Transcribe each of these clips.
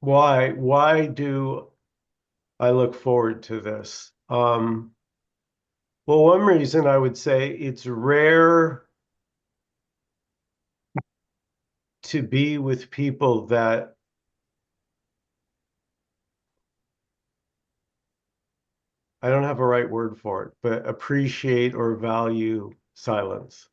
Why do I look forward to this? Well, one reason I would say it's rare to be with people that I don't have a right word for it, but appreciate or value silence.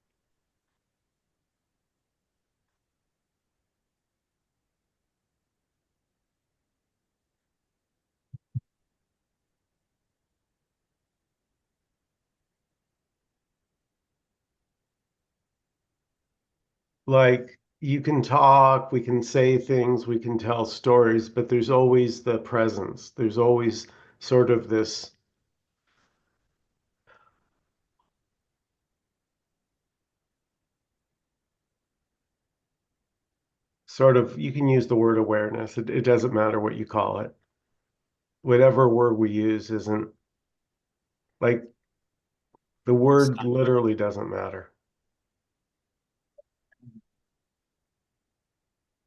Like you can talk, we can say things, we can tell stories, but there's always the presence. There's always sort of this sort of, you can use the word awareness. It doesn't matter what you call it. Whatever word we use isn't like the word literally doesn't matter.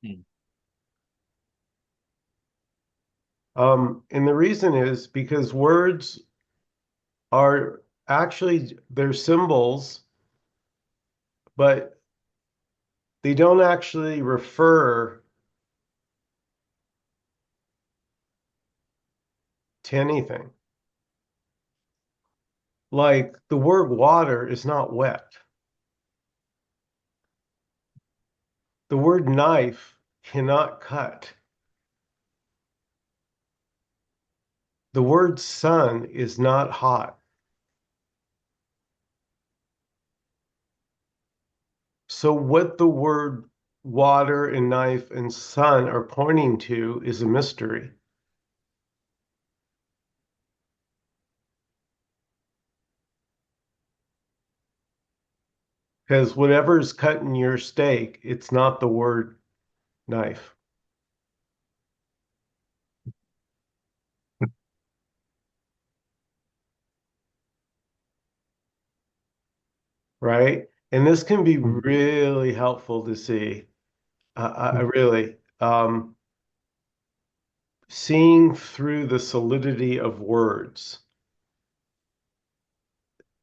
Hmm. And the reason is because words are actually they're symbols, but they don't actually refer to anything. Like the word water is not wet. The word knife cannot cut. The word sun is not hot. So what the word water and knife and sun are pointing to is a mystery. Because whatever's cutting your steak, it's not the word knife, right? And this can be really helpful to see. I really, seeing through the solidity of words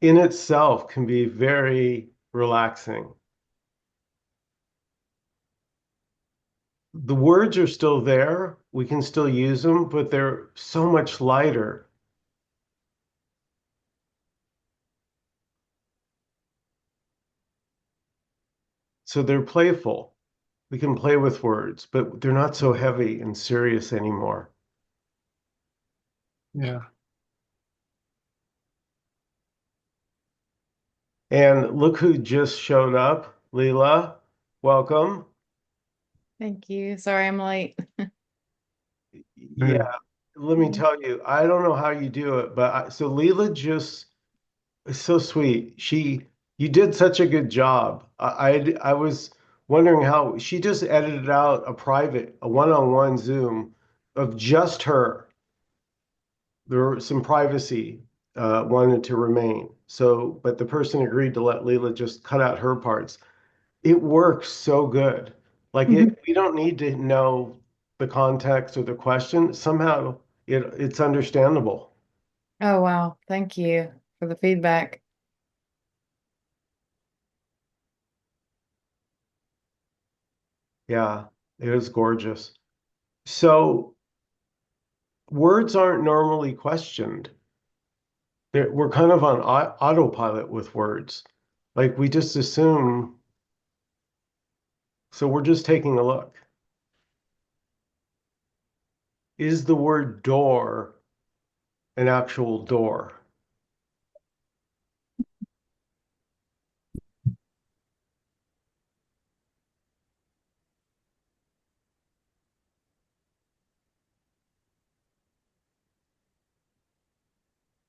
in itself can be very relaxing. The words are still there, we can still use them, but they're so much lighter. So they're playful. We can play with words, but they're not so heavy and serious anymore. Yeah. And look who just showed up, Leela. Welcome. Thank you. Sorry I'm late. Yeah, let me tell you, I don't know how you do it, but so Leela just is so sweet. You did such a good job. I was wondering how she just edited out a one-on-one Zoom of just her. There were some privacy wanted to remain. So, but the person agreed to let Leela just cut out her parts. It works so good. Like we don't need to know the context or the question. Somehow it's understandable. Oh, wow. Thank you for the feedback. Yeah, it is gorgeous. So words aren't normally questioned. We're kind of on autopilot with words. Like we just assume, so we're just taking a look. Is the word door an actual door?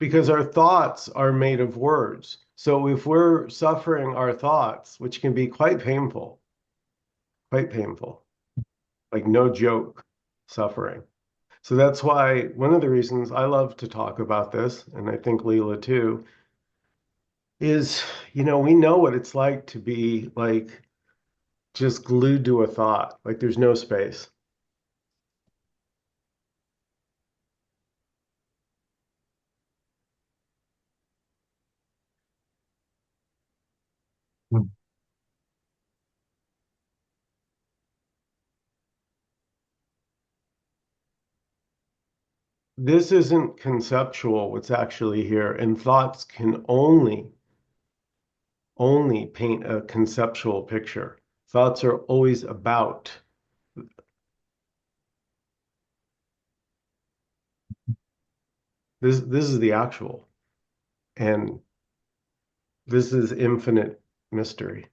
Because our thoughts are made of words. So if we're suffering our thoughts, which can be quite painful, like no joke suffering. So that's why one of the reasons I love to talk about this, and I think Leela too, is, we know what it's like to be like just glued to a thought, like there's no space. Hmm. This isn't conceptual, what's actually here, and thoughts can only paint a conceptual picture. Thoughts are always about this. This is the actual, and this is infinite mystery.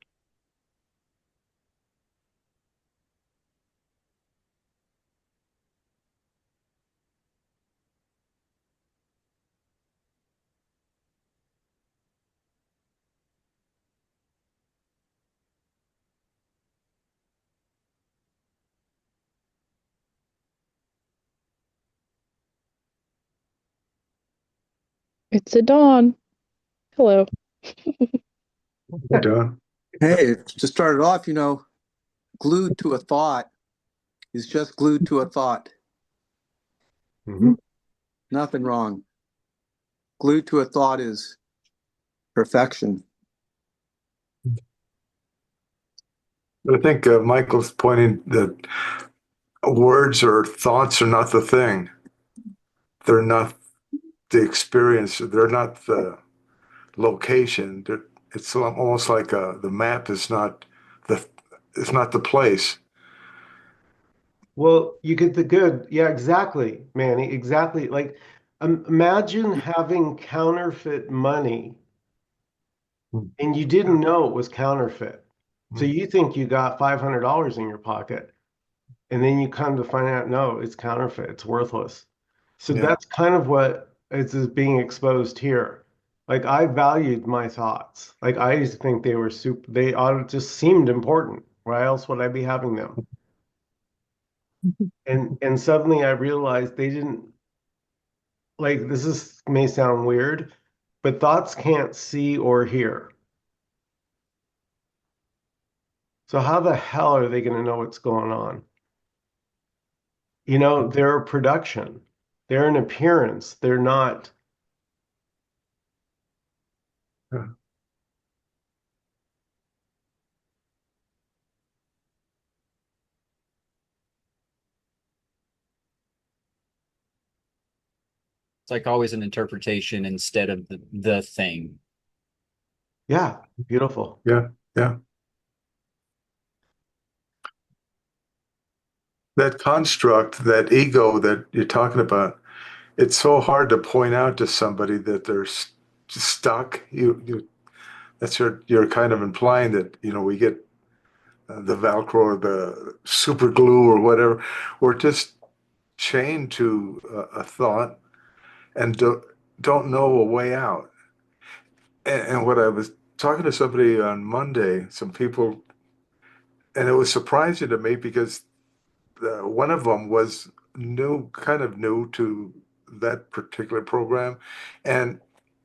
It's a dawn. Hello. Hey, Don. Hey, to start it off, glued to a thought is just glued to a thought. Mhm. Nothing wrong. Glued to a thought is perfection. I think Michael's pointing that words or thoughts are not the thing. They're not the experience. They're not the location. It's almost like the map is not the it's not the place. Well, you get the good. Yeah, exactly, Manny. Exactly. Like, imagine having counterfeit money Hmm. and you didn't know it was counterfeit. So Hmm. you think you got $500 in your pocket, and then you come to find out, no, it's counterfeit. It's worthless. So Yeah. that's kind of what is being exposed here. Like, I valued my thoughts. Like, I used to think they were super, they ought just seemed important. Why else would I be having them? And suddenly I realized they didn't, like, this is may sound weird, but thoughts can't see or hear. So how the hell are they going to know what's going on? They're a production. They're an appearance. They're not. Yeah. It's like always an interpretation instead of the thing. Yeah, beautiful. Yeah. Yeah. That construct, that ego that you're talking about, it's so hard to point out to somebody that they're stuck. You that's you're kind of implying that, we get the Velcro or the super glue or whatever. We're just chained to a thought and don't know a way out. And what I was talking to somebody on Monday, some people, and it was surprising to me because one of them was new, kind of new to that particular program, and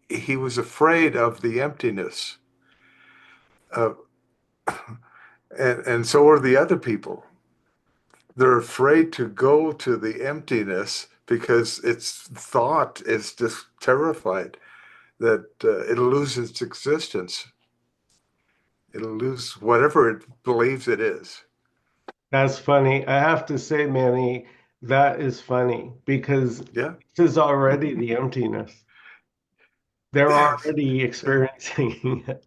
he was afraid of the emptiness. Uh, and so are the other people. They're afraid to go to the emptiness because its thought is just terrified that it'll lose its existence. It'll lose whatever it believes it is. That's funny. I have to say, Manny, that is funny because Yeah. this is already the emptiness. They're Yes. already Yeah. experiencing it.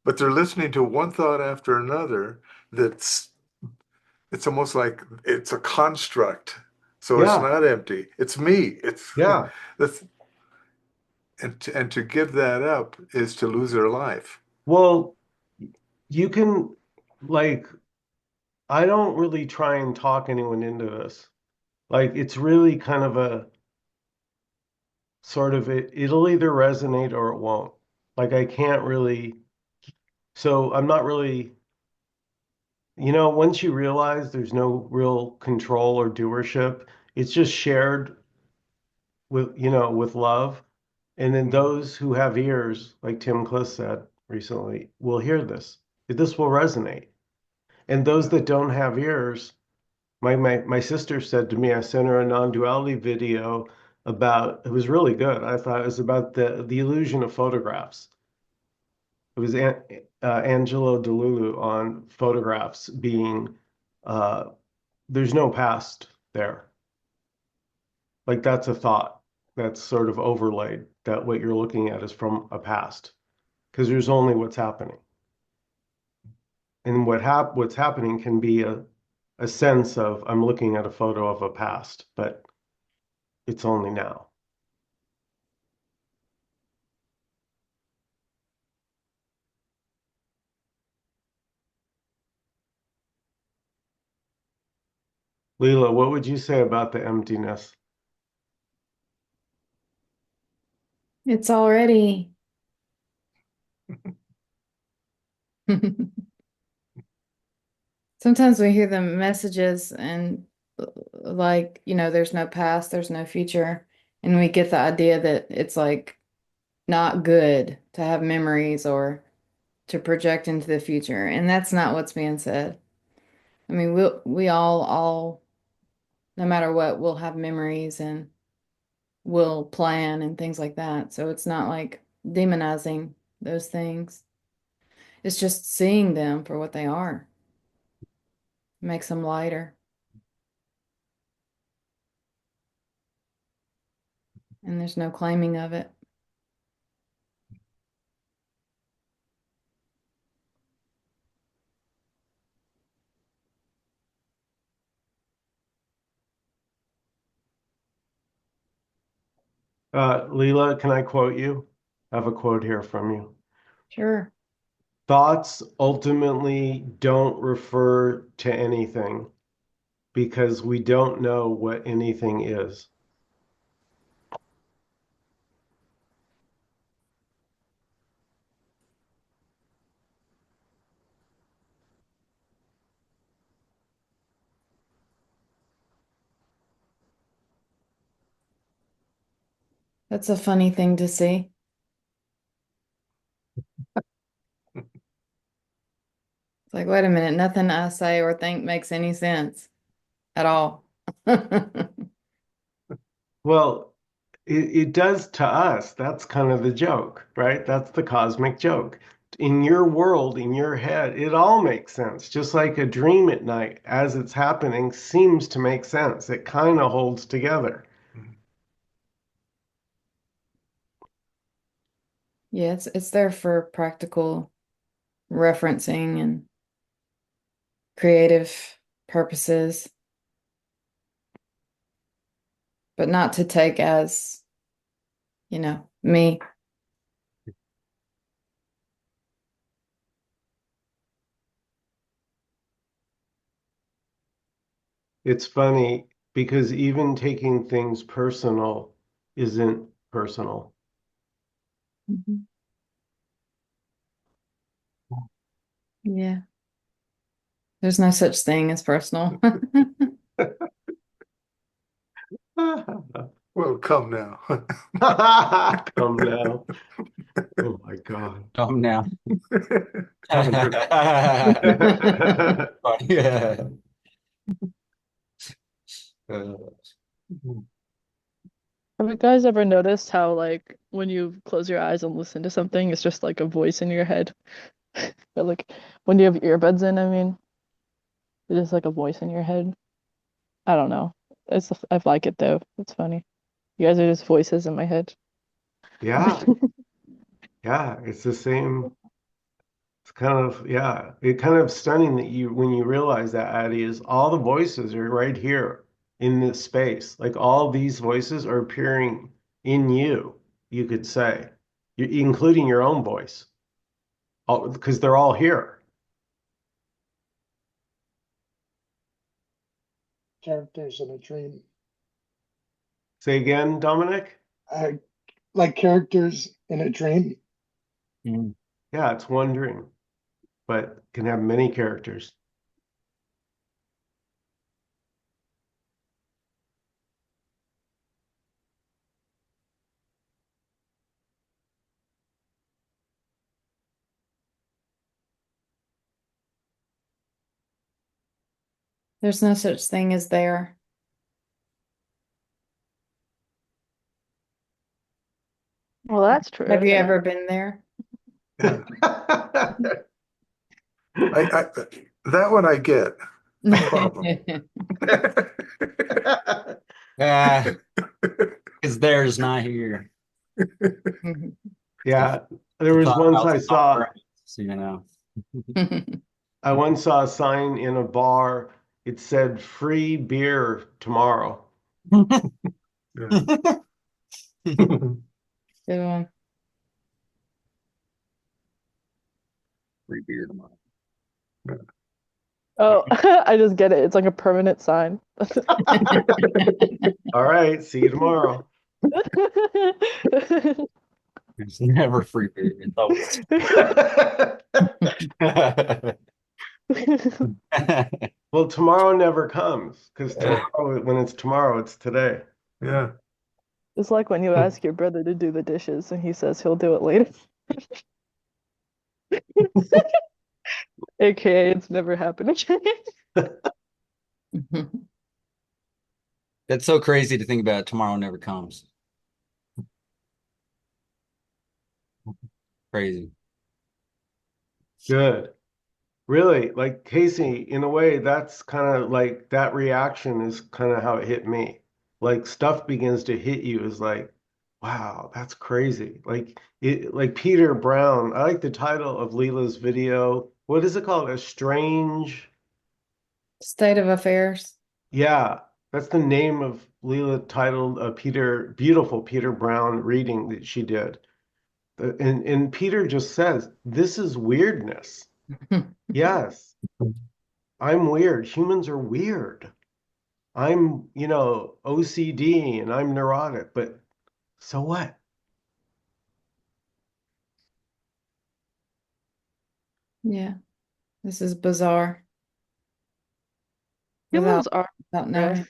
But they're listening to one thought after another that's it's almost like it's a construct. So it's Yeah, not empty. It's me. It's yeah. that's and to give that up is to lose their life. Well, you can, like, I don't really try and talk anyone into this. Like, it's really kind of a sort of it'll either resonate or it won't. Like, I can't really, so I'm not really, once you realize there's no real control or doership, it's just shared with love. And then Mhm. those who have ears, like Tim Cliff said recently, will hear this. This will resonate. And those Yeah. that don't have ears, my sister said to me, I sent her a non-duality video about, it was really good. I thought it was about the illusion of photographs. it was Angelo Delulu on photographs being uh, there's no past there. Like that's a thought that's sort of overlaid that what you're looking at is from a past because there's only what's happening. And what's happening can be a sense of I'm looking at a photo of a past, but it's only now. Leela, what would you say about the emptiness? It's already. Sometimes we hear the messages and like, there's no past, there's no future. And we get the idea that it's like not good to have memories or to project into the future. And that's not what's being said. I mean, we all, no matter what, we'll have memories and we'll plan and things like that. So it's not like demonizing those things. It's just seeing them for what they are. Makes them lighter. And there's no claiming of it. Leela, can I quote you? I have a quote here from you. Sure. Thoughts ultimately don't refer to anything because we don't know what anything is. That's a funny thing to see. It's like, wait a minute, nothing I say or think makes any sense at all. Well, it does to us. That's kind of the joke, right? That's the cosmic joke. In your world, in your head, it all makes sense. Just like a dream at night, as it's happening, seems to make sense. It kind of holds together. Yeah, it's there for practical referencing and creative purposes, but not to take as, me. It's funny because even taking things personal isn't personal. Mhm. Yeah, there's no such thing as personal. Well, come now. Come now. Oh my God. Now. Yeah. Have you guys ever noticed how, like, when you close your eyes and listen to something, it's just like a voice in your head? But like when you have earbuds in, I mean, it's just like a voice in your head. I don't know. I like it though. It's funny. You guys are just voices in my head. Yeah, yeah, it's the same. It's kind of, yeah, it kind of stunning that when you realize that, Addie, is all the voices are right here in this space. Like all these voices are appearing in you, you could say, including your own voice, because they're all here. Characters in a dream. Say again, Dominic? I like characters in a dream. Mm. Yeah, it's one dream, but can have many characters. There's no such thing as there. Well, that's true. Have you Yeah. ever been there? Yeah. I that one I get. No problem. Because there's not here. Yeah, there To was talk once about I Tom saw Brady, so, you know. I once saw a sign in a bar. It said free beer tomorrow. Yeah. Good one. Free beer tomorrow. Oh, I just get it. It's like a permanent sign. All right, see you tomorrow. There's never free beer. It's always. Well, tomorrow never comes because tomorrow, when it's tomorrow, it's today. Yeah. It's like when you ask your brother to do the dishes and he says he'll do it later. AKA, it's never happened again. That's so crazy to think about. Tomorrow never comes. Crazy. Good. Really, like Casey, in a way, that's kind of like that reaction is kind of how it hit me. Like stuff begins to hit you is like, wow, that's crazy. Like Peter Brown. I like the title of Leela's video. What is it called? A strange. State of affairs. Yeah, that's the name of Leela titled beautiful Peter Brown reading that she did. And Peter just says, this is weirdness. Yes. I'm weird. Humans are weird. I'm, OCD and I'm neurotic, but so what? Yeah, this is bizarre Humans without are without weird. knowing.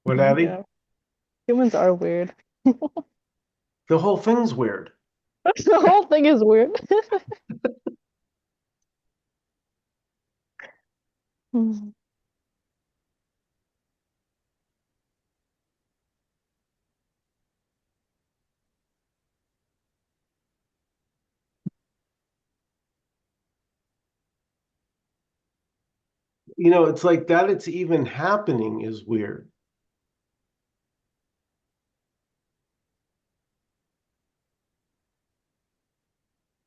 What, Addie? Yeah. Humans are weird. The whole thing's weird. The whole thing is weird. It's like that it's even happening is weird.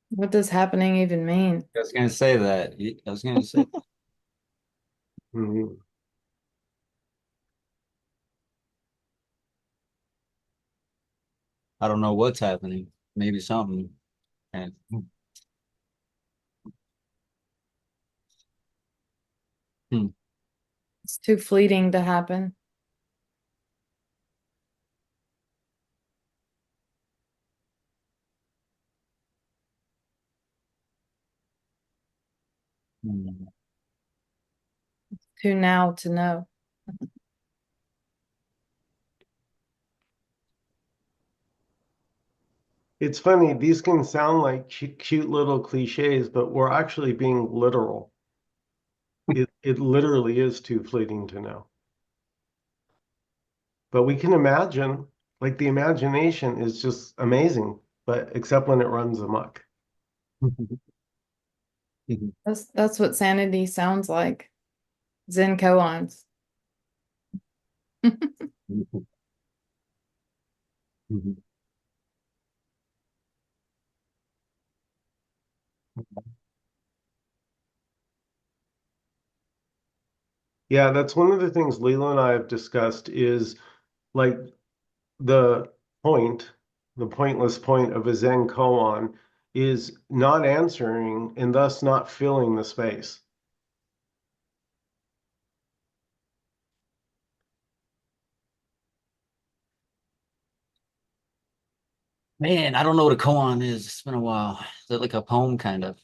What does happening even mean? I was gonna say that. I was gonna say. Mhm. I don't know what's happening. Maybe something. And hmm. It's too fleeting to happen. Hmm. Too now to know. It's funny, these can sound like cute little cliches, but we're actually being literal. It literally is too fleeting to know. But we can imagine, like the imagination is just amazing, but except when it runs amok. That's what sanity sounds like. Zen koans. Yeah, that's one of the things Leela and I have discussed is like the point, the pointless point of a Zen koan is not answering and thus not filling the space. Man, I don't know what a koan is. It's been a while. Is that like a poem kind of?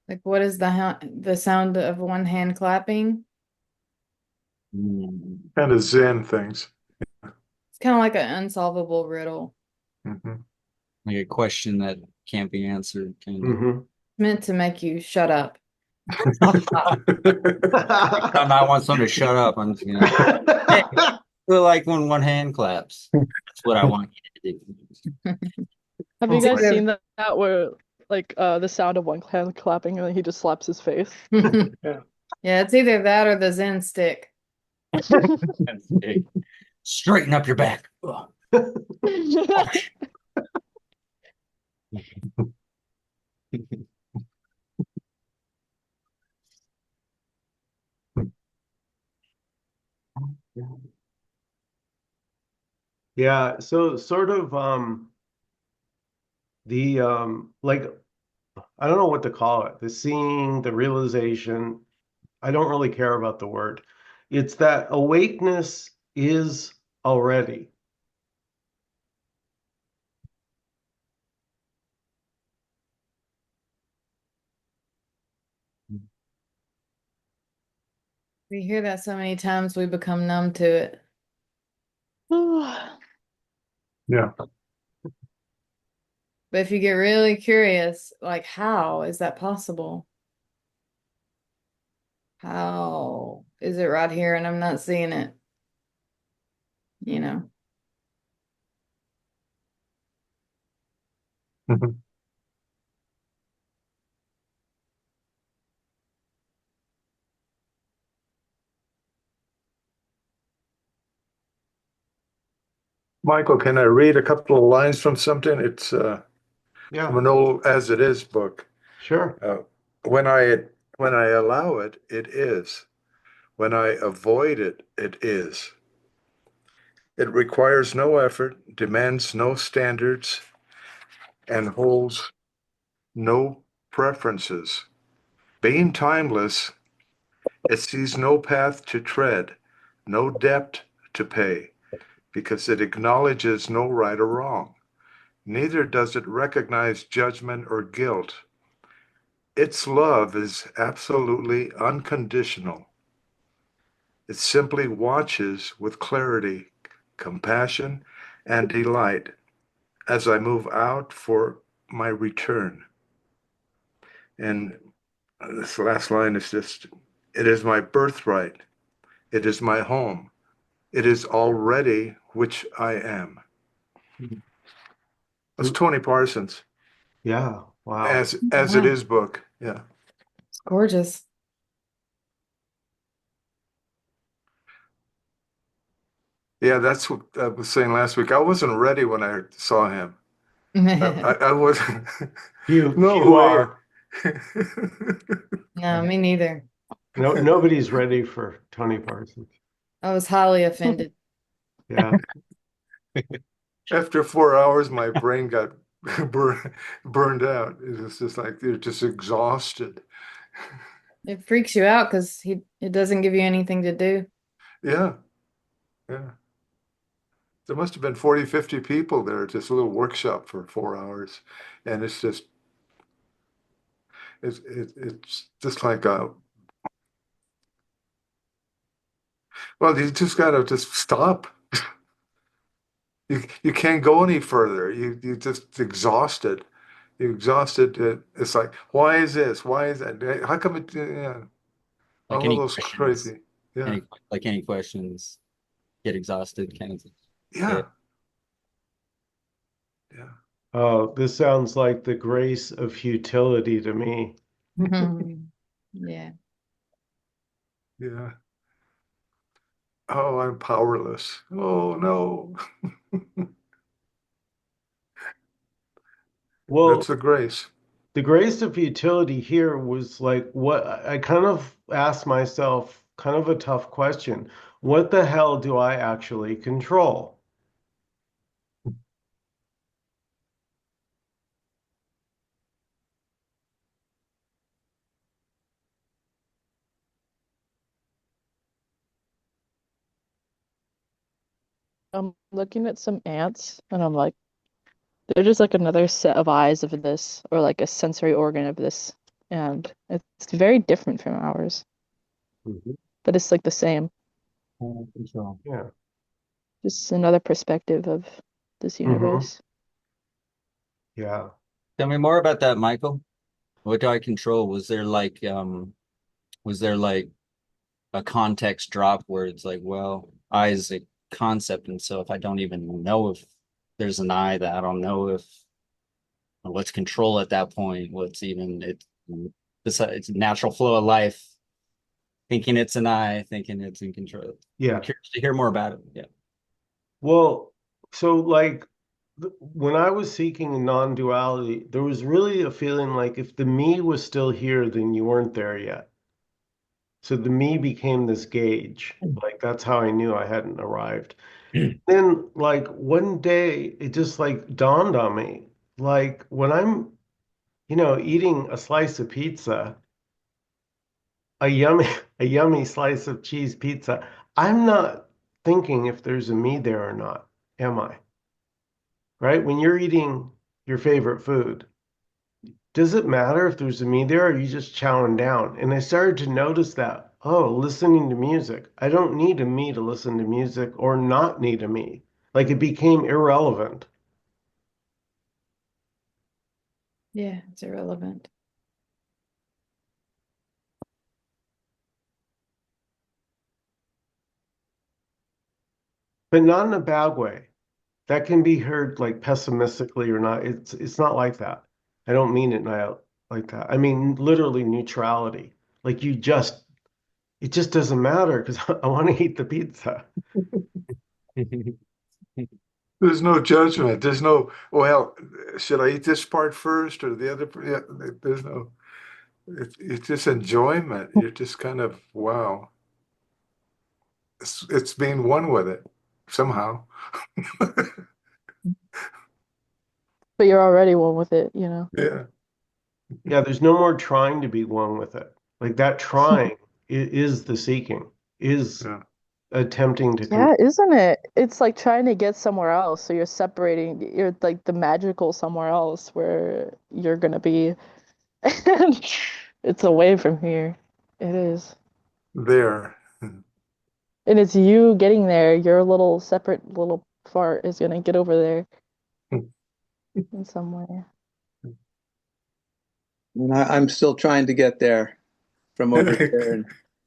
Like what is the sound of one hand clapping? Hmm. Kind of Zen things. It's kind of like an unsolvable riddle. Mhm. Like a question that can't be answered, kind of. Hmm. Meant to make you shut up. Time I want someone to shut up, I'm just gonna hey, feel like when one hand claps. That's what I want you to do. Have you guys seen that where like the sound of one hand clapping and then he just slaps his face? Yeah. Yeah, it's either that or the Zen stick. Straighten up your back. Yeah, so sort of the like I don't know what to call it. The seeing, the realization. I don't really care about the word. It's that awakeness is already. We hear that so many times we become numb to it. Yeah. But if you get really curious, like, how is that possible? How is it right here and I'm not seeing it? You know? Michael, can I read a couple of lines from something? It's from Yeah, an old As It Is book. sure. When I allow it, it is. When I avoid it, it is. It requires no effort, demands no standards, and holds no preferences. Being timeless, it sees no path to tread, no debt to pay, because it acknowledges no right or wrong. Neither does it recognize judgment or guilt. Its love is absolutely unconditional. It simply watches with clarity, compassion, and delight as I move out for my return. And this last line is just, it is my birthright. It is my home. It is already which I am. That's Tony Parsons, Yeah, wow. as it Wow, is book. Yeah. it's gorgeous. Yeah, that's what I was saying last week. I wasn't ready when I saw him. I wasn't. No Few way. are. No, me neither. No, nobody's ready for Tony Parsons. I was highly offended. Yeah. After 4 hours, my brain got burned out. It was just like you're just exhausted. It freaks you out because it doesn't give you anything to do. Yeah, yeah. There must have been 40, 50 people there, just a little workshop for 4 hours. And it's just it's just like well, you just gotta just stop. You can't go any further. You just exhausted. You're exhausted. It's like, why is this? Why is that? How come it? Yeah, Like all of any those questions, crazy. Yeah, any questions get exhausted, kind of. Yeah. yeah, yeah, Oh, this sounds like the grace of futility to me. Yeah. yeah. Oh, I'm powerless. Oh no, that's Well, the grace. the grace of futility here was like what I kind of asked myself, kind of a tough question. What the hell do I actually control? I'm looking at some ants and I'm like, they're just like another set of eyes of this, or like a sensory organ of this. And it's very different from ours, Mhm. but it's like the same. Control. Yeah. Just another perspective of this Hmm. universe. Yeah. Tell me more about that, Michael. What do I control? Was there like a context drop where it's like, well, I is a concept, and so if I don't even know if there's an I, that I don't know if what's control at that point? What's even it? It's a natural flow of life. Thinking it's an I, thinking it's in control. I'm Yeah. curious to hear more about it. Yeah. Well, so like when I was seeking non-duality, there was really a feeling like if the me was still here, then you weren't there yet. So the me became this gauge. Like that's how I knew I hadn't arrived. Then like one day it just like dawned on me. Like when I'm, eating a slice of pizza, a yummy a yummy slice of cheese pizza, I'm not thinking if there's a me there or not, am I? Right? When you're eating your favorite food, does it matter if there's a me there or are you just chowing down? And I started to notice that, oh, listening to music, I don't need a me to listen to music or not need a me. Like it became irrelevant. Yeah, it's irrelevant. But not in a bad way. That can be heard like pessimistically or not. It's not like that. I don't mean it not like that. I mean literally neutrality. Like it just doesn't matter because I want to eat the pizza. There's no judgment. There's no, well, should I eat this part first or the other? Yeah, there's no, it's just enjoyment. You're just kind of, wow. It's being one with it somehow. But you're already one with it, you know. Yeah. Yeah, there's no more trying to be one with it. Like that trying is the seeking, is Yeah. attempting to Yeah, control. isn't it? It's like trying to get somewhere else. So you're separating, you're like the magical somewhere else where you're gonna be. And it's away from here. It is. There. And it's you getting there. Your little separate little fart is gonna get over there in some way. And I'm still trying to get there from over here.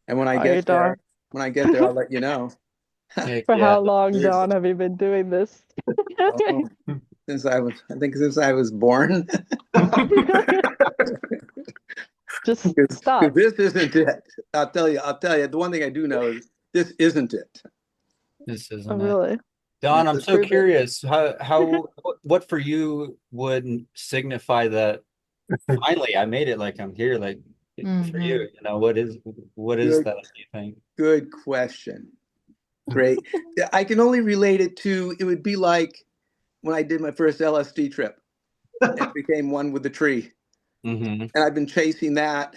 And when I Are you, get Don? there, I'll let you know. Heck For yeah. how long, There's, Don, have you been doing this? oh, I think since I was born. Just Because stop. this isn't it. I'll tell you, the one thing I do know is this isn't it. This Oh, isn't it. really? Don, I'm Let's so prove it. curious. What for you would signify that finally I made it, like I'm here, like for you, Hmm. what is Good, that, do you think? good question. Great. I can only relate it to, it would be like when I did my first LSD trip and became one with the tree. Mm-hmm. And I've been chasing that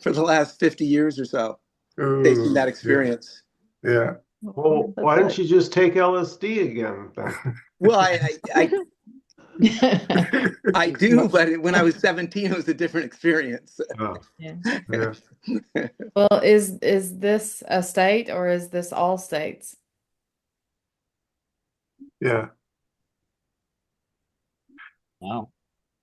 for the last 50 years or so, chasing Ooh, that yeah, experience. yeah. Well, That's why don't it. you just take LSD again then? Well, I do, but when I was 17, it was a different experience. Oh, Yeah. Yeah. Well, is this a state or is this all states? Yeah. Wow.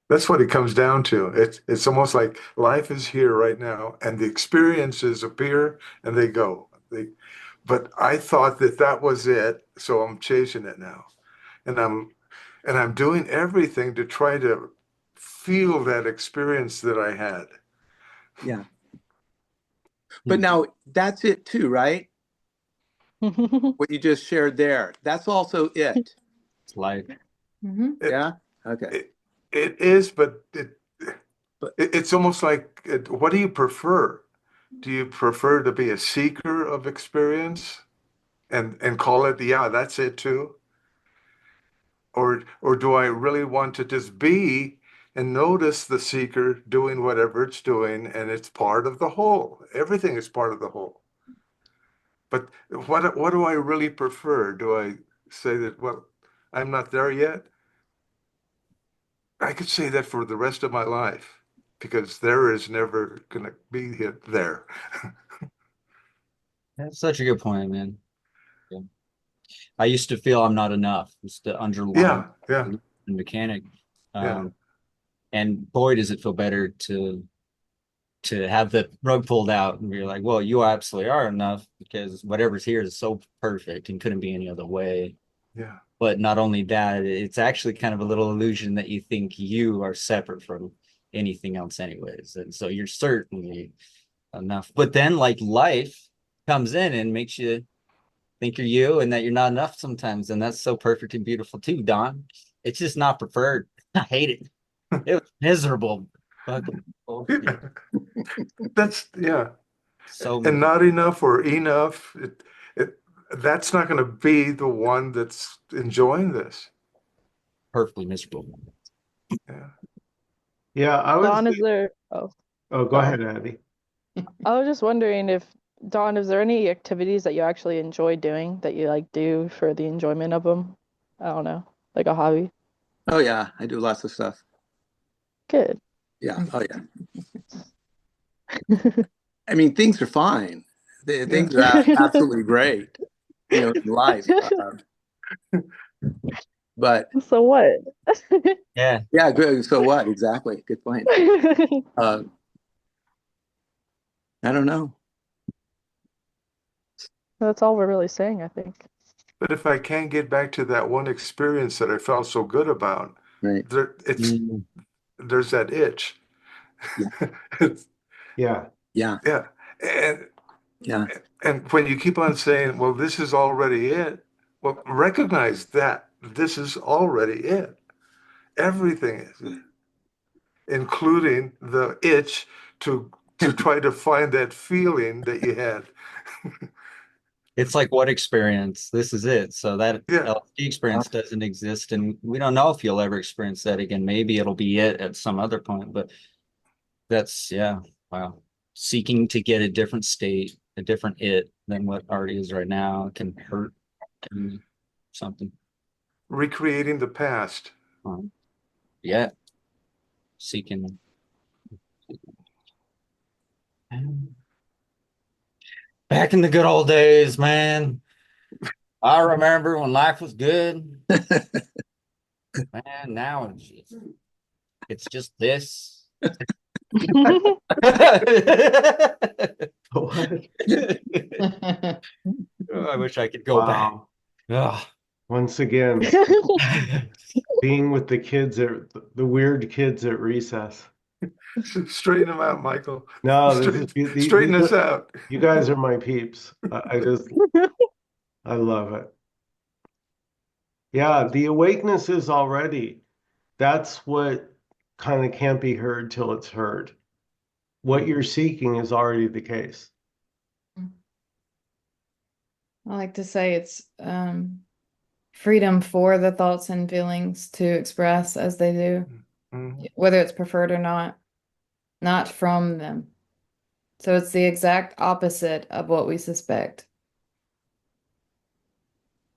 That's what it comes down to. It's almost like life is here right now, and the experiences appear and they go. But I thought that that was it, so I'm chasing it now, and I'm doing everything to try to feel that experience that I had. Yeah. But now that's it too, right? What you just shared there. That's also it. It's life. Hmm. It Yeah. Okay. it, it is, but But it's almost like what do you prefer? Do you prefer to be a seeker of experience and call it, yeah, that's it too? Or do I really want to just be and notice the seeker doing whatever it's doing and it's part of the whole? Everything is part of the whole. But what do I really prefer? Do I say that, well, I'm not there yet? I could say that for the rest of my life because there is never going to be there. That's such a good point, man. Yeah. I used to feel I'm not enough. It's the underlying Yeah, yeah, mechanic. yeah, Um, and boy, does it feel better to have the rug pulled out and be like, well, you absolutely are enough because whatever's here is so perfect and couldn't be any other way. yeah. But not only that, it's actually kind of a little illusion that you think you are separate from anything else anyways. And so you're certainly enough. But then like life comes in and makes you think you're you and that you're not enough sometimes. And that's so perfect and beautiful too, Don. It's just not preferred. I hate it. It was miserable. Fucking bullshit. That's yeah. So And miserable. not enough or enough. It that's not going to be the one that's enjoying this. Perfectly miserable. Yeah. Yeah, I was. Dawn, is there? Oh, Oh, go sorry. ahead, Abby. I was just wondering if, Dawn, is there any activities that you actually enjoy doing that you like do for the enjoyment of them? I don't know, like a hobby. Oh yeah, I do lots of stuff. Good. Yeah. Oh yeah. I mean, things are fine. Yeah. Things are absolutely great, in life. But So what? Yeah. yeah, good. So what? Exactly. Good point. Uh, I don't know. That's all we're really saying, I think. But if I can't get back to that one experience that I felt so good about, Right. Mm. there's that itch. Yeah. It's, Yeah. Yeah. yeah. And Yeah. and when you keep on saying, well, this is already it, well, recognize that this is already it. Everything is it, including the itch to try to find that feeling that you had. It's like what experience? This is it. So that Yeah. LSD experience doesn't exist, and we don't know if you'll ever experience that again. Maybe it'll be it at some other point, but that's yeah, wow. Seeking to get a different state, a different it than what already is right now can hurt can something. Recreating the past. Um, yeah, seeking. Back in the good old days, man. I remember when life was good. Man, now it's just this. What? Oh, I wish I could go back. Wow. Ugh. Once again, being with the kids at the weird kids at recess. Straighten them out, Michael. No, this is Straighten us out. you guys are my peeps. I love it. Yeah, the awakeness is already. That's what kind of can't be heard till it's heard. What you're seeking is already the case. I like to say it's freedom for the thoughts and feelings to express as they do, Mhm. whether it's preferred or not from them. So it's the exact opposite of what we suspect.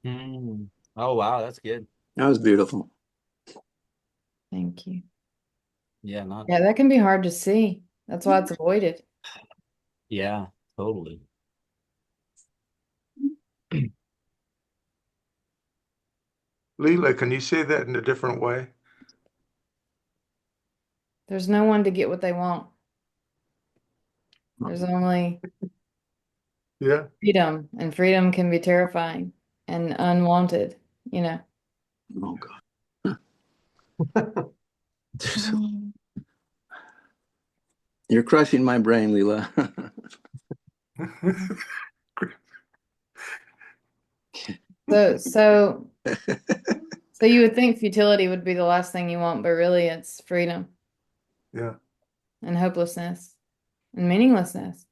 Mm. Oh wow, that's good. That was beautiful. Thank you. Yeah, not Yeah, that can be hard to see. That's why it's avoided. yeah, totally. Leela, can you say that in a different way? There's no one to get what they want. There's only Yeah. freedom, and freedom can be terrifying and unwanted, you know. Oh God. You're crushing my brain, Leela. So you would think futility would be the last thing you want, but really it's freedom Yeah. and hopelessness and meaninglessness.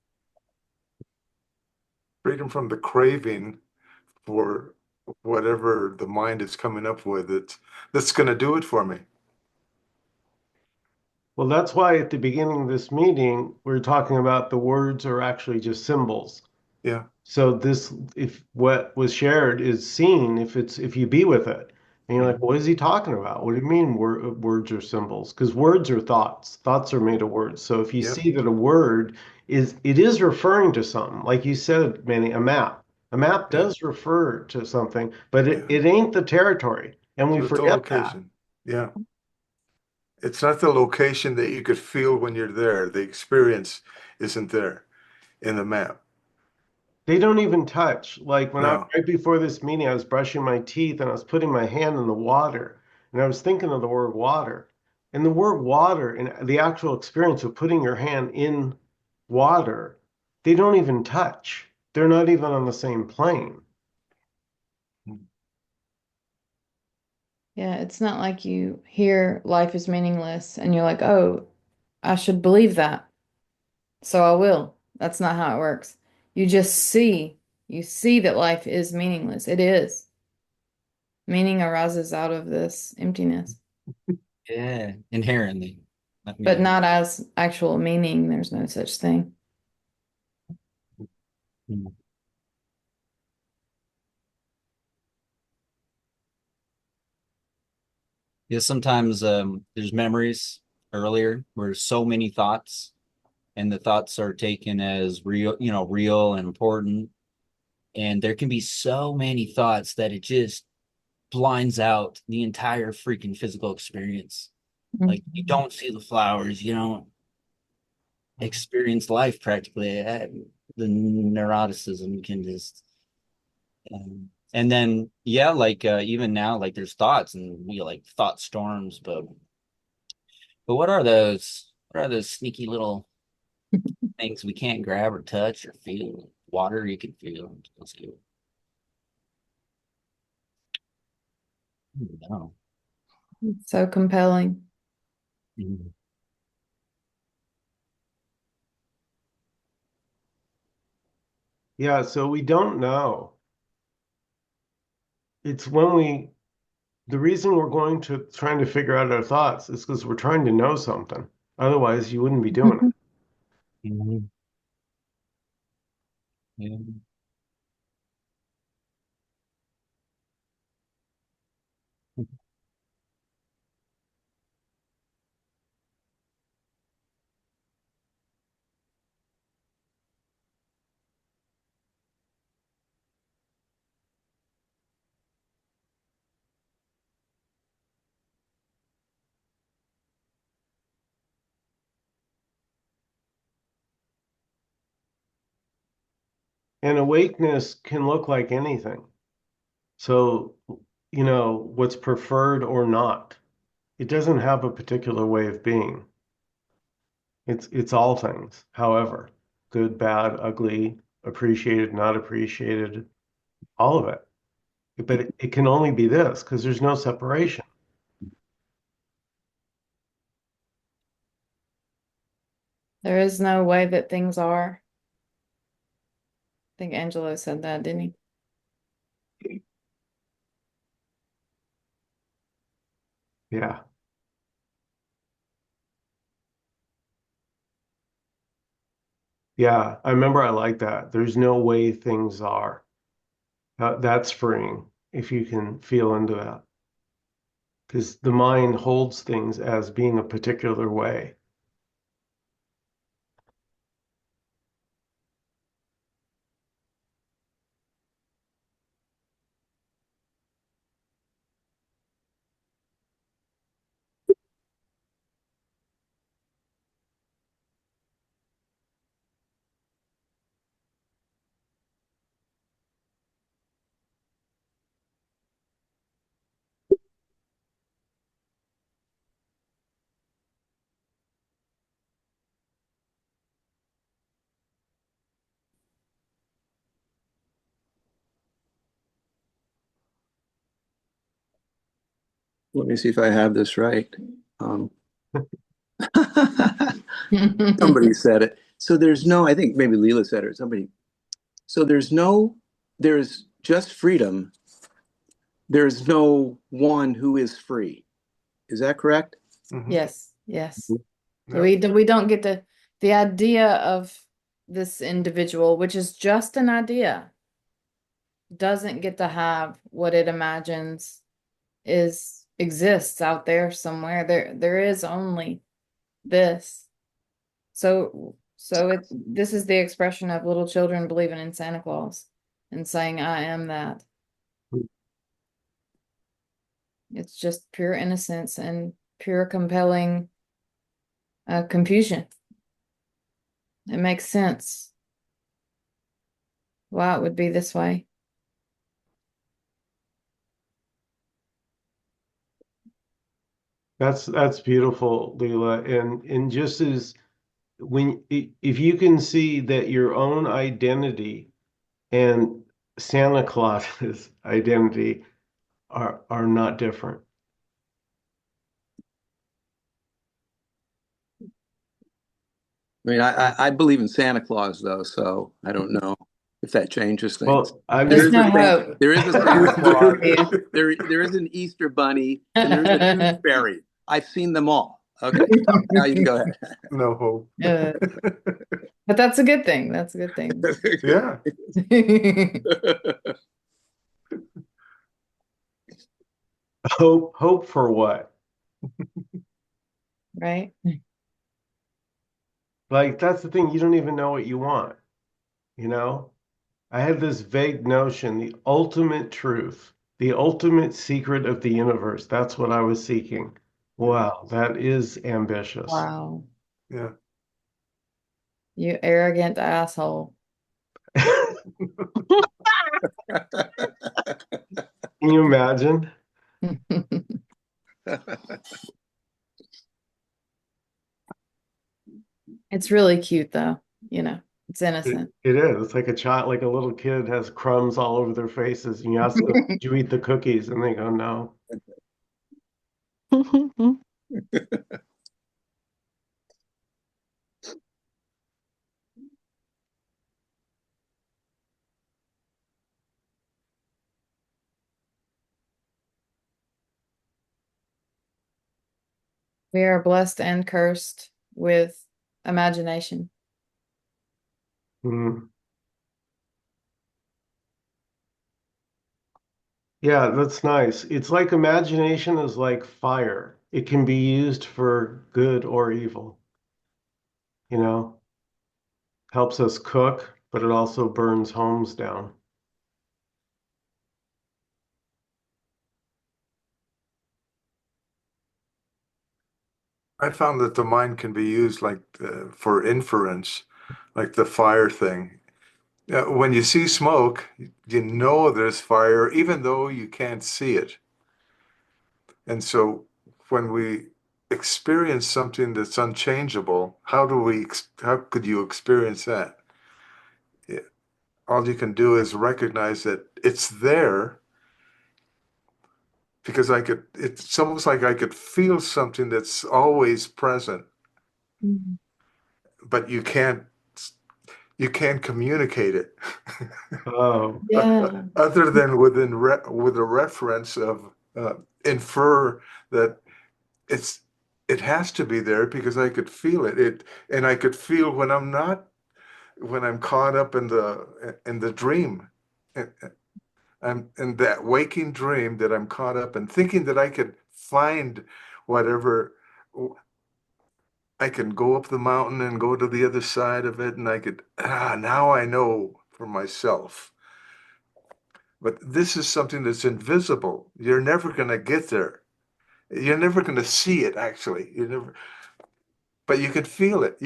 Freedom from the craving for whatever the mind is coming up with. That's going to do it for me. Well, that's why at the beginning of this meeting, we're talking about the words are actually just symbols. Yeah. So if what was shared is seen, if you be with it, and you're like, what is he talking about? What do you mean words are symbols? Because words are thoughts. Thoughts are made of words. So if you Yep. see that a word is referring to something, like you said, Manny, a map. A map Yeah. does refer to something, but Yeah. it ain't the territory, and we So it's the forget that. location. Yeah. It's not the location that you could feel when you're there. The experience isn't there in the map. They don't even touch. Like when I No. right before this meeting, I was brushing my teeth and I was putting my hand in the water, and I was thinking of the word water. And the word water and the actual experience of putting your hand in water, they don't even touch. They're not even on the same plane. Yeah, it's not like you hear life is meaningless and you're like, oh, I should believe that, so I will. That's not how it works. You just see, you see that life is meaningless. It is. Meaning arises out of this emptiness, Yeah, inherently. I but mean, not as actual meaning. There's no such thing. mm. Yeah, sometimes there's memories earlier where so many thoughts and the thoughts are taken as real, real and important. And there can be so many thoughts that it just blinds out the entire freaking physical experience. Like you Mhm. don't see the flowers, you don't experience life practically. The neuroticism can just, and then yeah, like even now, like there's thoughts and we like thought storms, but what are those? What are those sneaky little things we can't grab or touch or feel? Water you can feel. Let's go. No. It's so compelling. Mhm. Yeah, so we don't know. It's when the reason we're going to trying to figure out our thoughts is because we're trying to know something. Otherwise, you wouldn't be doing it. Mhm. Yeah. And awakeness can look like anything. So, what's preferred or not. It doesn't have a particular way of being. It's all things, however, good, bad, ugly, appreciated, not appreciated, all of it. But it can only be this because there's no separation. There is no way that things are. I think Angelo said that, didn't he? Yeah. Yeah. I remember I like that. There's no way things are. That's freeing if you can feel into that. Because the mind holds things as being a particular way. Let me see if I have this right. Um, somebody said it. So there's no, I think maybe Leela said it or somebody. So there's just freedom. There's no one who is free. Is that correct? Mhm. Yes, yes. So Yep. we don't get the idea of this individual, which is just an idea, doesn't get to have what it imagines is exists out there somewhere. There is only this. So this is the expression of little children believing in Santa Claus and saying, I am that. It's just pure innocence and pure compelling confusion. It makes sense. why it would be this way. That's beautiful, Leela. And just as if you can see that your own identity and Santa Claus's identity are not different. I mean, I believe in Santa Claus though, so I don't know if that changes things. Well, I'm There There's is just a no hope. There is a Santa Claus. Yeah. There is an Easter Bunny, and there's a Tooth Fairy. I've seen them all. Okay, so now you can go ahead. No hope. But that's a good thing. That's a good thing. Yeah. hope for what? Right? Like that's the thing, you don't even know what you want, you know? I had this vague notion, the ultimate truth, the ultimate secret of the universe. That's what I was seeking. Wow, that is ambitious. Wow. Yeah. You arrogant asshole. Can you imagine? It's really cute though, you know. It's innocent. It is. It's like a child, like a little kid has crumbs all over their faces, and you ask them, "Did you eat the cookies?" And they go, "No." We are blessed and cursed with imagination. Mm. Yeah, that's nice. It's like imagination is like fire. It can be used for good or evil, you know, helps us cook, but it also burns homes down. I found that the mind can be used like for inference, like the fire thing. When you see smoke, you know there's fire, even though you can't see it. And so when we experience something that's unchangeable, how could you experience that? Yeah, all you can do is recognize that it's there because it's almost like I could feel something that's always present, Mhm. but you can't communicate it. Oh, Yeah. Other than with a reference of infer that it's it has to be there because I could feel it. And I could feel when I'm caught up in the dream. I'm in that waking dream that I'm caught up in thinking that I could find whatever I can go up the mountain and go to the other side of it and now I know for myself. But this is something that's invisible. You're never going to get there. You're never going to see it actually. But you can feel it.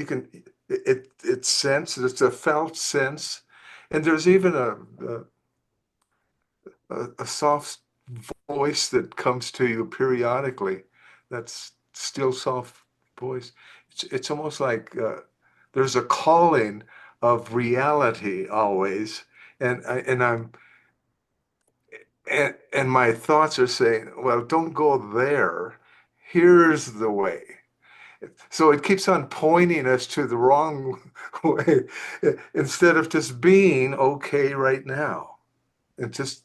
It's sense. It's a felt sense, and there's even a soft voice that comes to you periodically. That's still soft voice. It's almost like there's a calling of reality always, and and my thoughts are saying, well, don't go there. Here's the way. So it keeps on pointing us to the wrong way instead of just being okay right now. It just,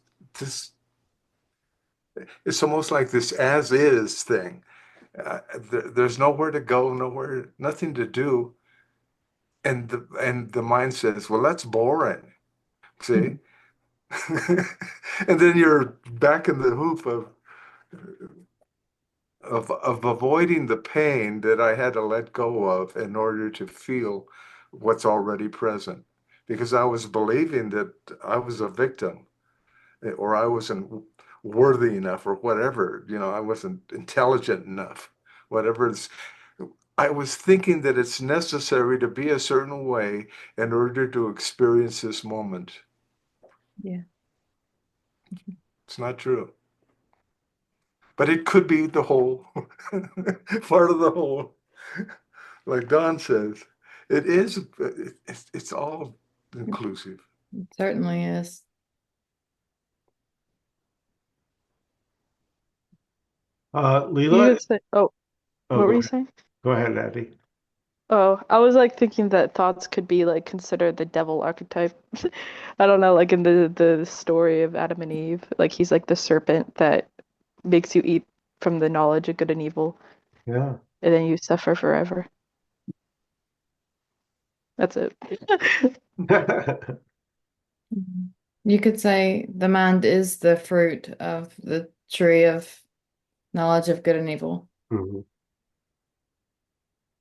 it's almost like this as is thing. There's nowhere to go, nothing to do. And the mind says, well, that's boring. See? And then you're back in the hoop of avoiding the pain that I had to let go of in order to feel what's already present. Because I was believing that I was a victim or I wasn't worthy enough or whatever, I wasn't intelligent enough, whatever it's. I was thinking that it's necessary to be a certain way in order to experience this moment. Yeah. It's not true. But it could be the whole, part of the whole. Like Don says, it is, it's all inclusive. It certainly is. You Leela? could say, oh, Oh, what were go you ahead. saying? Go ahead, Eddie. Oh, I was like thinking that thoughts could be like considered the devil archetype. I don't know, like in the story of Adam and Eve, like he's like the serpent that makes you eat from the knowledge of good and evil, Yeah. and then you suffer forever. That's it. Mhm. You could say the mind is the fruit of the tree of knowledge of good and evil. Mhm.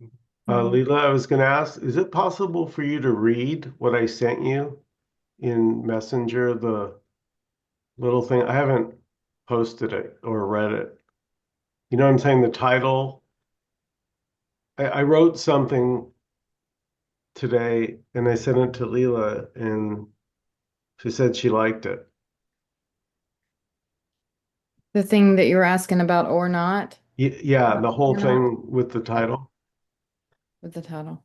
Mhm. Leela, I was going to ask, is it possible for you to read what I sent you in Messenger, the little thing? I haven't posted it or read it. You know what I'm saying? The title. I wrote something today and I sent it to Leela and she said she liked it. The thing that you were asking about or not, Yeah, about the whole or not thing with the title. with the title.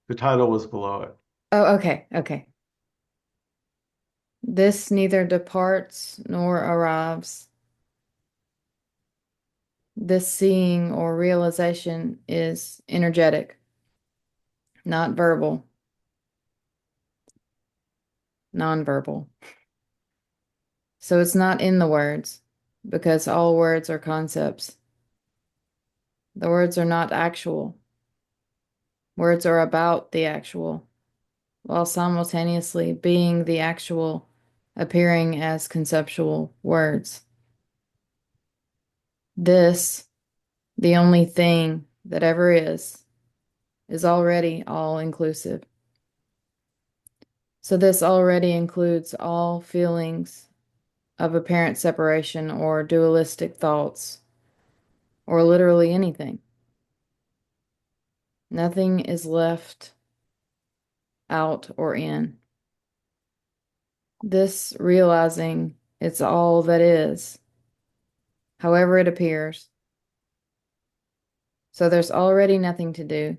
The title was below it. Oh, okay, okay. This neither departs nor arrives. This seeing or realization is energetic, not verbal, nonverbal. So it's not in the words because all words are concepts. The words are not actual. Words are about the actual, while simultaneously being the actual, appearing as conceptual words. This, the only thing that ever is already all inclusive. So this already includes all feelings of apparent separation or dualistic thoughts, or literally anything. Nothing is left out or in. This realizing it's all that is, however it appears. So there's already nothing to do,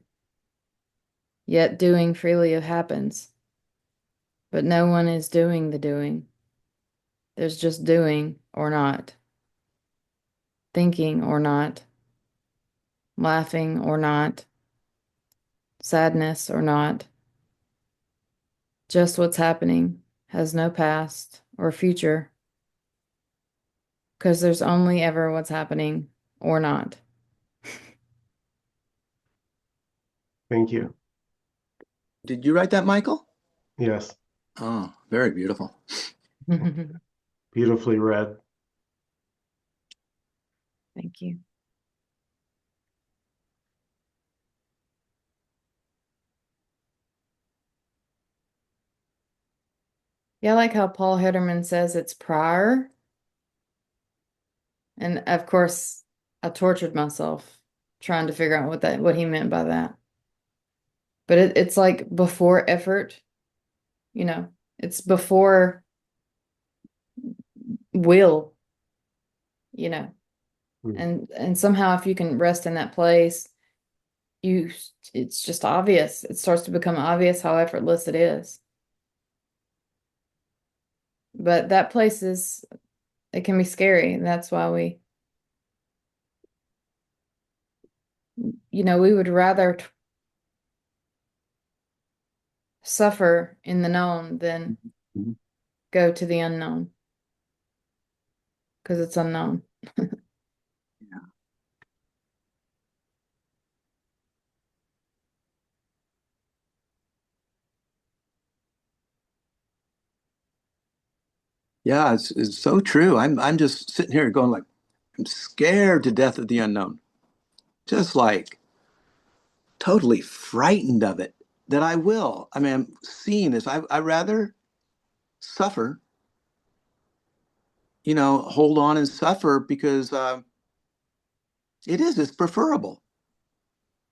yet doing freely happens. But no one is doing the doing. There's just doing or not, thinking or not, laughing or not, sadness or not. Just what's happening has no past or future because there's only ever what's happening or not. Thank you. Did you write that, Michael? Yes, Oh, very beautiful. beautifully read. Thank you. Yeah, I like how Paul Hederman says it's prior. And of course, I tortured myself trying to figure out what he meant by that. But it's like before effort, you know, it's before will, you know. Mm. And somehow if you can rest in that place, you it's just obvious. It starts to become obvious how effortless it is. But that place is it can be scary. And that's why we would rather suffer in the known than Mhm. go to the unknown because it's unknown. Yeah, it's so true. I'm just sitting here going like, I'm scared to death of the unknown. Just like totally frightened of it that I will. I mean, I'm seeing this. I rather suffer, hold on and suffer because it's preferable.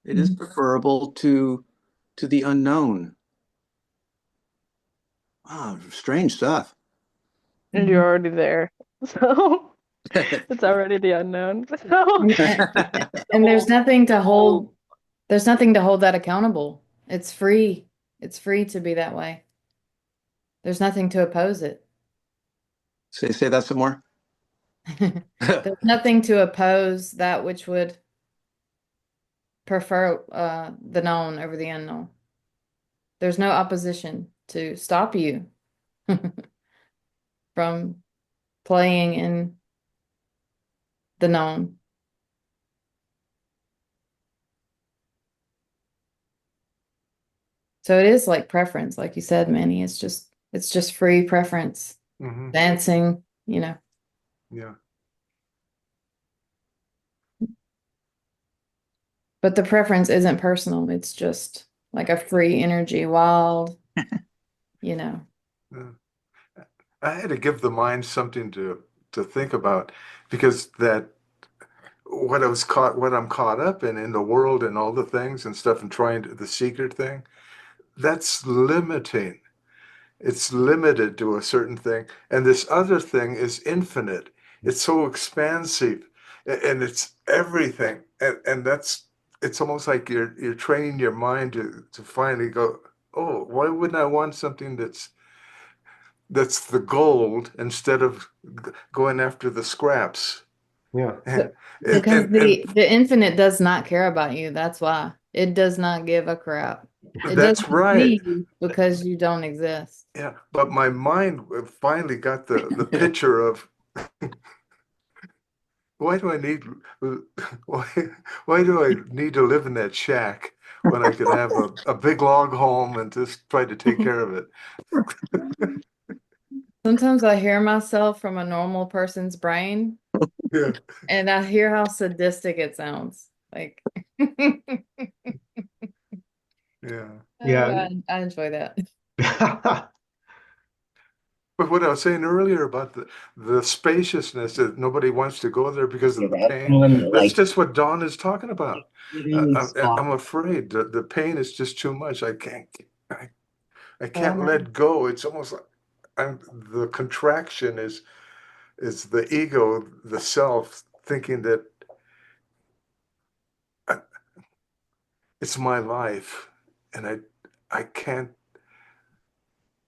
It is Mhm. preferable to the unknown. Oh, strange stuff. And you're already there. So it's already the unknown. So And there's nothing to hold, there's nothing to hold that accountable. It's free. It's free to be that way. There's nothing to oppose it. Say that some more. There's nothing to oppose that which would prefer the known over the unknown. There's no opposition to stop you from playing in the known. So it is like preference, like you said, Manny. It's just free preference. Hmm. Dancing, you know. Yeah. But the preference isn't personal. It's just like a free energy, wild, you know. Yeah. I had to give the mind something to think about because that what I'm caught up in the world and all the things and stuff and trying to the secret thing, that's limiting. It's limited to a certain thing. And this other thing is infinite. It's so expansive and it's everything. And that's it's almost like you're training your mind to finally go, oh, why wouldn't I want something that's the gold instead of going after the scraps? Yeah. And Because and the infinite does not care about you. That's why. It does not give a crap. It that's doesn't right. see you because you don't exist. Yeah, but my mind finally got the picture of why do I need why why do I need to live in that shack when I could have a big log home and just try to take care of it? Sometimes I hear myself from a normal person's brain Yeah, and I hear how sadistic it sounds. Like, yeah. oh, Yeah. I enjoy that. But what I was saying earlier about the spaciousness that nobody wants to go there because of the pain, that's just what Dawn is talking about. I'm afraid that the pain is just too much. I Oh, I can't know. let go. It's almost like the contraction is the ego, the self, thinking that I, it's my life, and I can't.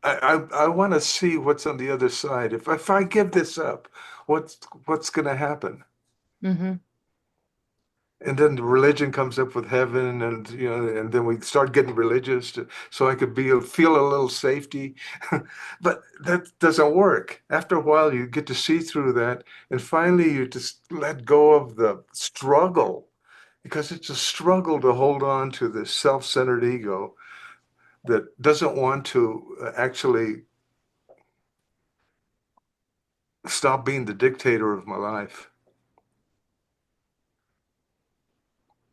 I want to see what's on the other side. If I give this up, what's going to happen? Mm-hmm. And then the religion comes up with heaven, and and then we start getting religious so I could feel a little safety. But that doesn't work. After a while, you get to see through that, and finally, you just let go of the struggle because it's a struggle to hold on to this self-centered ego that doesn't want to actually stop being the dictator of my life.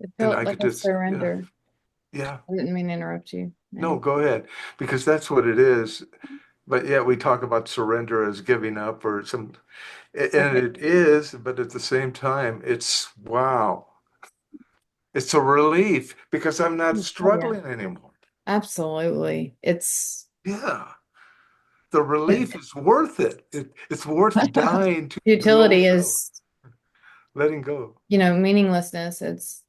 It And felt I like could a just, yeah, surrender. yeah. I didn't mean to interrupt you, No, Manny. go ahead, because that's what it is. But yeah, we talk about surrender as giving up or some, and Okay. it is, but at the same time, it's wow. It's a relief because I'm not Oh, yeah. struggling anymore. Absolutely. It's Yeah, the relief is worth it. It's worth dying to the old futility self, is, letting go. meaninglessness. It's,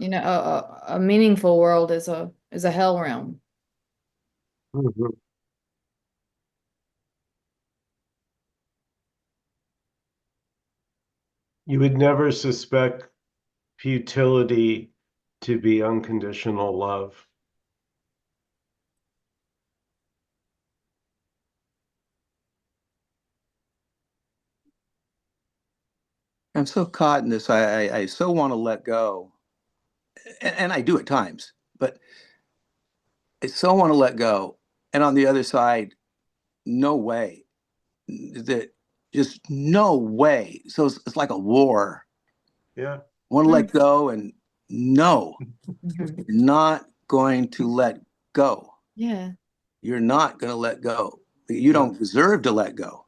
a meaningful world is a hell realm. Mhm. You would never suspect futility to be unconditional love. I'm so caught in this. I so want to let go, and I do at times, but I so want to let go. And on the other side, no way. That just no way. So it's like a war. Yeah. Want to Hmm. let go, and no, Mhm. you're not going to let go. Yeah. You're not going to let go. You Yeah. don't deserve to let go.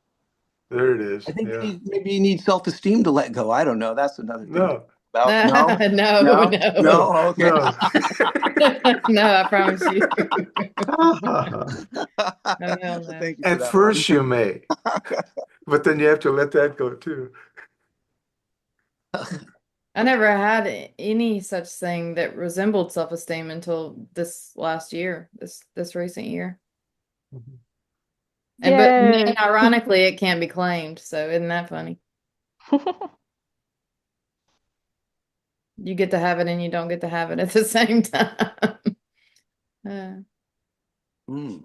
There it I is. think Yeah. maybe you need self-esteem to let go. I don't know. That's another thing. No. No, no, No, no, no. no. Okay. No. No, I promise you. Ah, Oh, hell So no. thank you for At that one. first you may, but then you have to let that go too. I never had any such thing that resembled self-esteem until this last year, this recent year. And Yay. ironically, it can't be claimed. So isn't that funny? You get to have it and you don't get to have it at the same time. Uh, Hmm.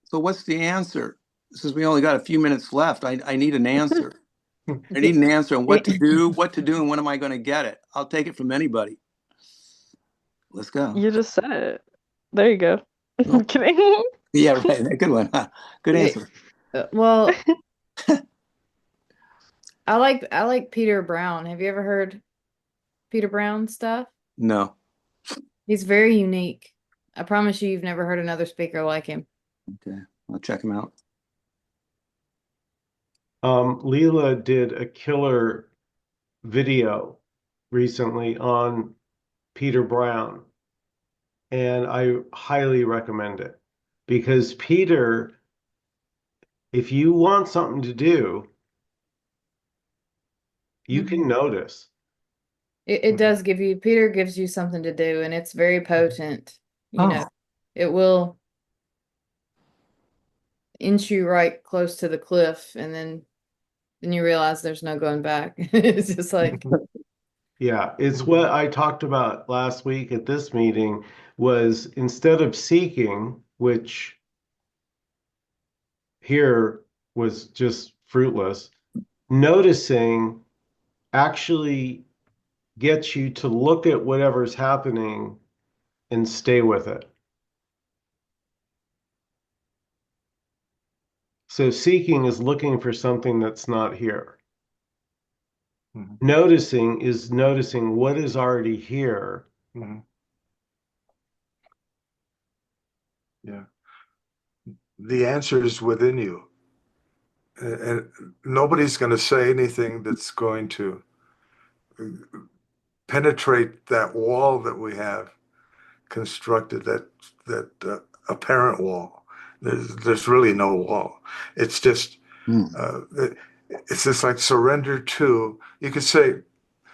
So what's the answer? Since we only got a few minutes left, I need an answer. I need an answer on what to do, and when am I going to get it? I'll take it from anybody. Let's go. You just said it. There you go. Oh, I'm kidding. yeah, right. Good one. Huh? Good answer. well, I like Peter Brown. Have you ever heard Peter Brown stuff? No. He's very unique. I promise you, you've never heard another speaker like him. Okay. I'll check him out. Leela did a killer video recently on Peter Brown, and I highly recommend it because Peter, if you want something to do, you can notice. It does give you, Peter gives you something to do, and it's very potent. You know, Oh, it will inch you right close to the cliff, and then you realize there's no going back. It's just like, Yeah, it's what I talked about last week at this meeting was instead of seeking, which here was just fruitless, noticing actually gets you to look at whatever's happening and stay with it. So seeking is looking for something that's not here. Mhm. Noticing is noticing what is already here. Mhm. Yeah. The answer is within you. And nobody's going to say anything that's going to penetrate that wall that we have constructed, that apparent wall. There's really no wall. It's just hmm. it's just like surrender to. You could say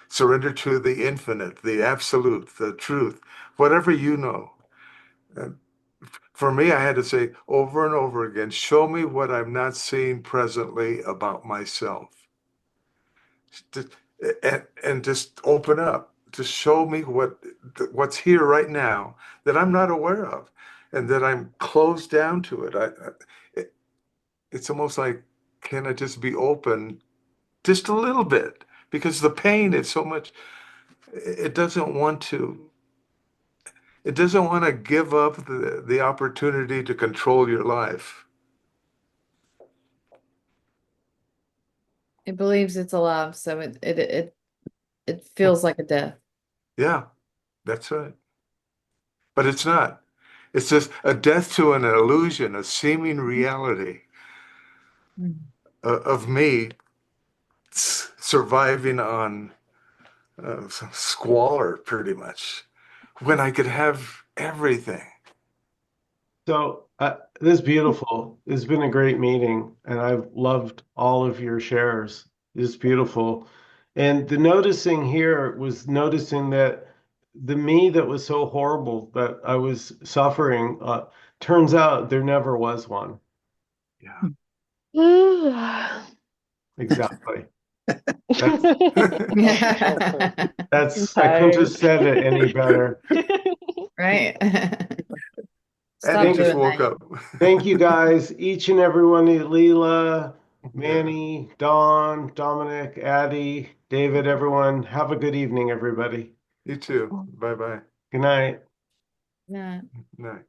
surrender to the infinite, the absolute, the truth, whatever you know. And for me, I had to say over and over again, show me what I'm not seeing presently about myself. Just- and just open up. Just show me what's here right now that I'm not aware of, and that I'm closed down to it. It's almost like, can I just be open just a little bit? Because the pain is so much. It doesn't want to. It doesn't want to give up the opportunity to control your life. it believes it's alive, so it feels like a death. Yeah, that's right. But it's not. It's just a death to an illusion, a seeming reality of me surviving on squalor, pretty much, when I could have everything. So this is beautiful. It's been a great meeting, and I've loved all of your shares. It's beautiful. And the noticing here was noticing that the me that was so horrible that I was suffering, turns out there never was one. Yeah. Exactly. That's Yeah. I'm I couldn't have tired. said it any better. Right? Eddie Stop just doing woke that. up. Thank you guys, each and every one of you, Leela, Yeah. Manny, Dawn, Dominic, Addie, David, everyone. Have a good evening, everybody. You too. Bye bye. Good night. Yeah. Night.